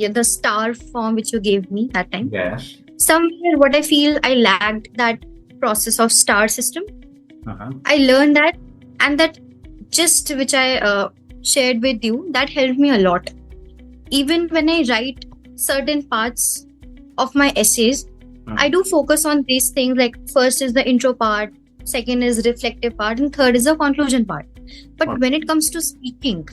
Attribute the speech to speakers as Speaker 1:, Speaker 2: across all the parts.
Speaker 1: yeah, the star form which you gave me that time.
Speaker 2: Yes.
Speaker 1: Somewhere, what I feel I lacked that process of star system.
Speaker 2: Uh-huh.
Speaker 1: I learned that, and that gist which I shared with you, that helped me a lot. Even when I write certain parts of my essays, I do focus on these things. Like first is the intro part, second is reflective part, and third is the conclusion part. But when it comes to speaking,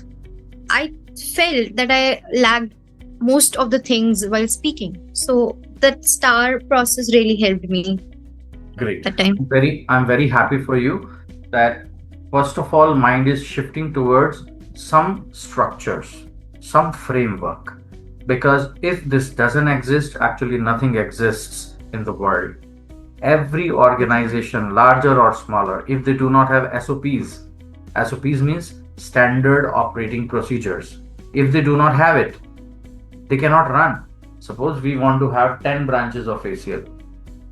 Speaker 1: I felt that I lacked most of the things while speaking. So that star process really helped me
Speaker 2: Great.
Speaker 1: that time.
Speaker 2: I'm very happy for you that first of all, mind is shifting towards some structures, some framework. Because if this doesn't exist, actually nothing exists in the world. Every organization, larger or smaller, if they do not have SOPs means standard operating procedures. If they do not have it, they cannot run. Suppose we want to have 10 branches of ACL.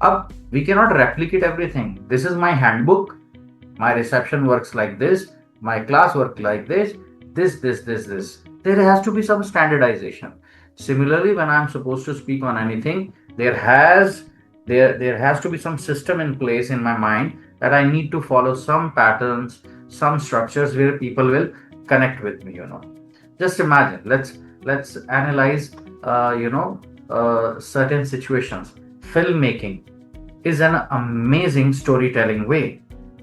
Speaker 2: Up, we cannot replicate everything. This is my handbook. My reception works like this. My class works like this. This. There has to be some standardization. Similarly, when I'm supposed to speak on anything, there has to be some system in place in my mind that I need to follow some patterns, some structures where people will connect with me. Just imagine. Let's analyze. Certain situations. Filmmaking is an amazing storytelling way,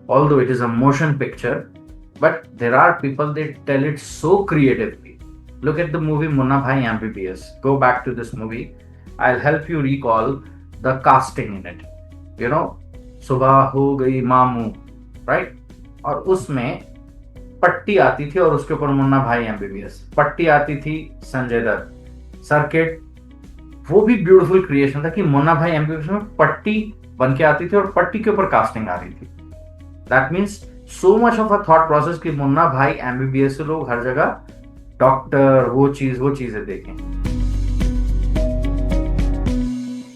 Speaker 2: although it is a motion picture. But there are people that tell it so creatively. Look at the movie Munna Bhai MBBS. Go back to this movie. I'll help you recall the casting in it. सुबह हो गई मामू, right? और उसमें पट्टी आती थी और उसके ऊपर मुन्ना भाई MBBS. पट्टी आती थी संजय दत्त. सर्किट, वो भी ब्यूटीफुल क्रिएशन था कि मुन्ना भाई MBBS में पट्टी बन के आती थी और पट्टी के ऊपर कास्टिंग आ रही थी. That means so much of a thought process कि मुन्ना भाई MBBS से लोग हर जगह डॉक्टर वो चीजें देखें.